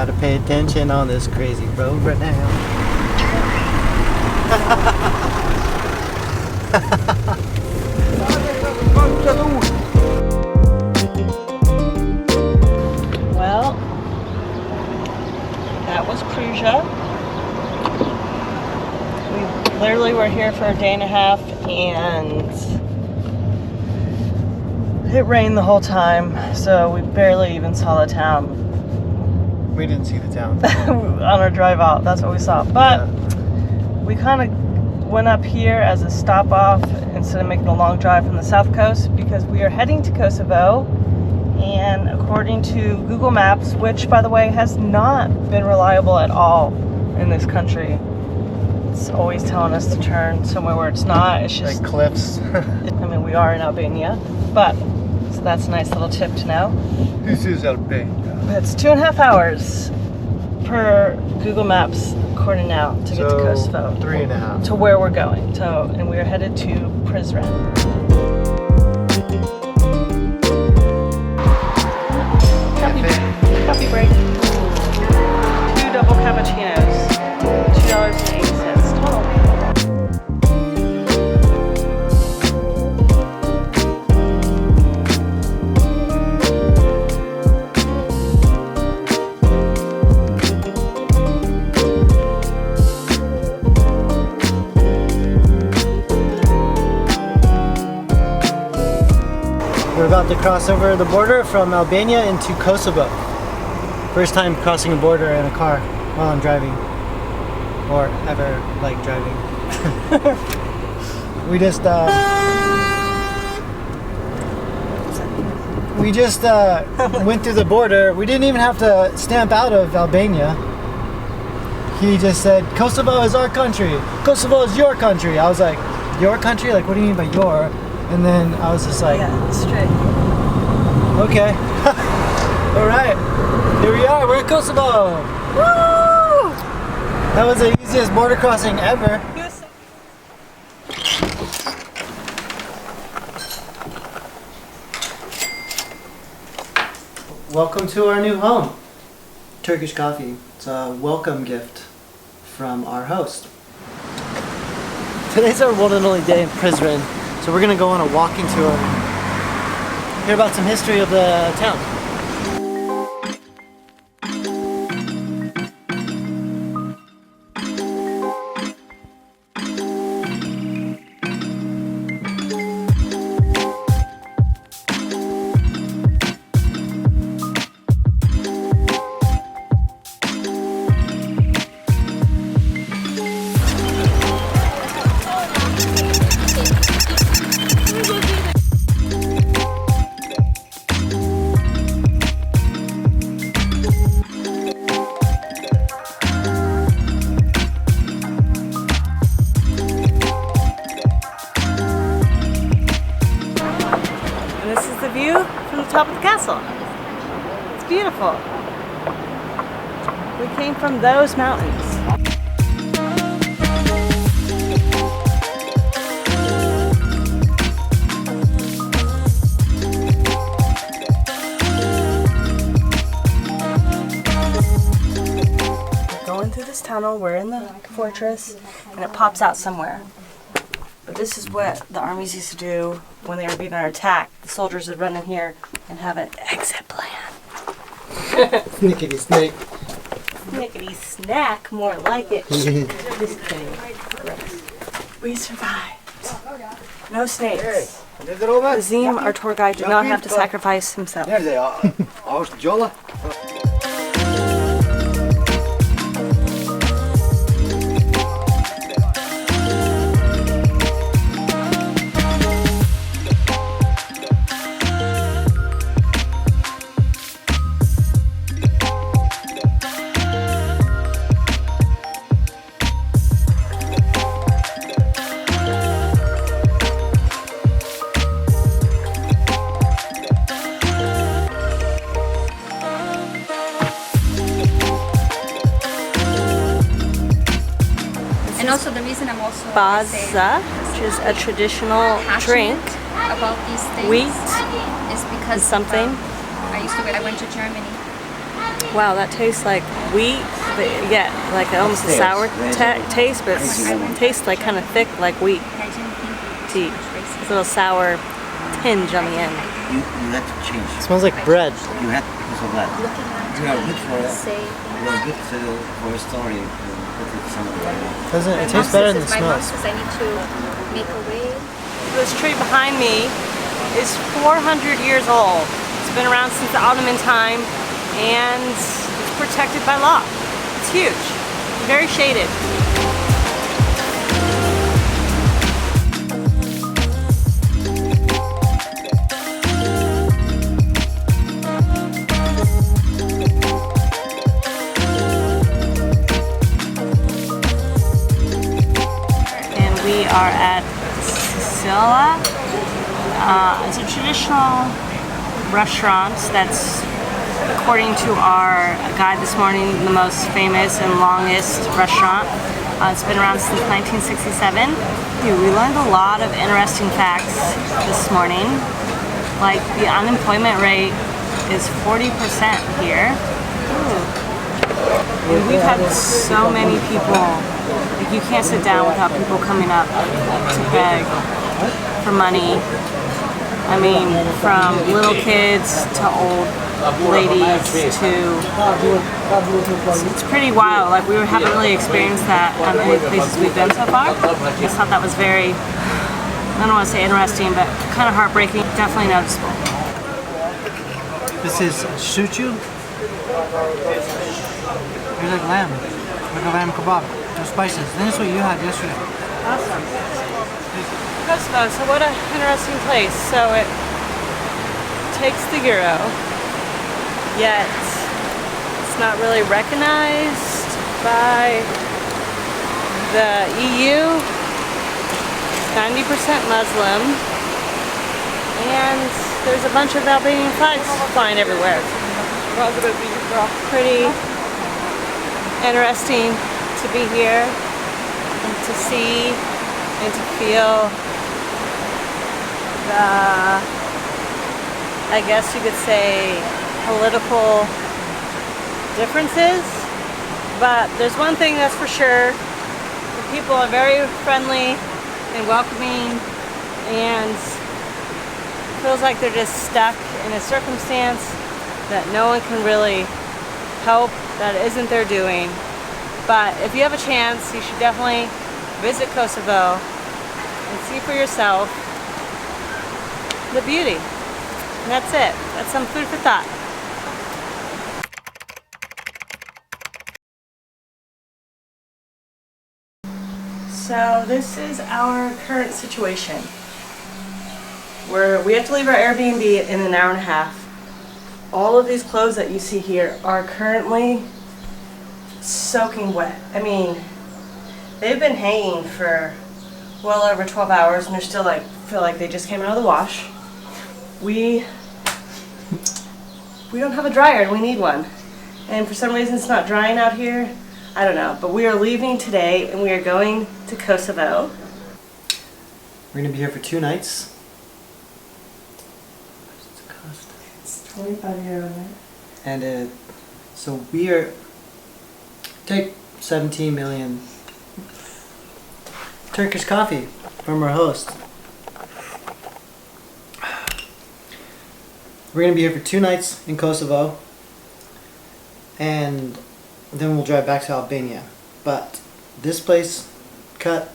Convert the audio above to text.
Gotta pay attention on this crazy road right now. Well, that was Prizren. We literally were here for a day and a half, and it rained the whole time, so we barely even saw the town. We didn't see the town. On our drive out, that's what we saw. But we kind of went up here as a stop off instead of making a long drive from the south coast, because we are heading to Kosovo. And according to Google Maps, which by the way has not been reliable at all in this country, it's always telling us to turn somewhere where it's not. It's just like cliffs. I mean, we are in Albania, but so that's a nice little tip to know. This is Albania. It's 2.5 hours per Google Maps according now to get to Kosovo. 3.5. To where we're going. And we are headed to Prizren. Coffee break. 2 double cappuccinos. $2.80 total. We're about to cross over the border from Albania into Kosovo. First time crossing a border in a car while I'm driving. Or ever like driving. We just went through the border. We didn't even have to stamp out of Albania. He just said, Kosovo is our country. Kosovo is your country. I was like, your country? Like, what do you mean by your? And then I was just like, Yeah, straight. okay. All right. Here we are. We're in Kosovo. Woo! That was the easiest border crossing ever. Welcome to our new home. Turkish coffee. It's a welcome gift from our host. Today's our one and only day in Prizren, so we're gonna go on a walking tour, hear about some history of the town. Top of the castle. It's beautiful. We came from those mountains. We're going through this tunnel. We're in the fortress, and it pops out somewhere. But this is what the armies used to do when they were being under attack. The soldiers would run in here and have an exit plan. Snickety snake. Snickety snack, more like it. Just kidding. We survived. No snakes. Azim, our tour guide, did not have to sacrifice himself. And also the reason I'm also Baza, which is a traditional drink, about these things wheat is because something. I went to Germany Wow, that tastes like wheat, but yeah, like almost a sour taste, but it tastes like kind of thick like wheat tea. It's a little sour tinge on the end. You have to change. It smells like bread. You have to because of that. You are good for a story. Put it somewhere. Doesn't it tastes better than it My mom smells? says I need to make a way. This tree behind me is 400 years old. It's been around since the Ottoman time, and it's protected by law. It's huge, very shaded. And we are at Sicila. It's a traditional restaurant that's, according to our guide this morning, the most famous and longest restaurant. It's been around since 1967. We learned a lot of interesting facts this morning. Like the unemployment rate is 40% here. And we've had so many people, like you can't sit down without people coming up to beg for money. I mean, from little kids to old ladies to, it's pretty wild. Like we haven't really experienced that on any places we've been so far. I just thought that was very, I don't want to say interesting, but kind of heartbreaking, definitely noticeable. This is suchu. Here's like lamb. Like a lamb kebab. No spices. This is what you had yesterday. Awesome. Kosovo, so what an interesting place. So it takes the euro, yet it's not really recognized by the EU. 90% Muslim, and there's a bunch of Albanian flags flying everywhere. Pretty interesting to be here and to see and to feel the, I guess you could say, political differences. But there's one thing that's for sure: the people are very friendly and welcoming, and it feels like they're just stuck in a circumstance that no one can really help, that isn't their doing. But if you have a chance, you should definitely visit Kosovo and see for yourself the beauty. And that's it. That's some food for thought. So this is our current situation, where we have to leave our Airbnb in an hour and a half. All of these clothes that you see here are currently soaking wet. I mean, they've been hanging for well over 12 hours and they're still like, feel like they just came out of the wash. We don't have a dryer and we need one. And for some reason it's not drying out here. I don't know, but we are leaving today and we are going to Kosovo. We're gonna be here for 2 nights. What's it cost? It's 25 euro a night. And so we are take 17 million Turkish coffee from our host. We're gonna be here for 2 nights in Kosovo, and then we'll drive back to Albania. But this place cut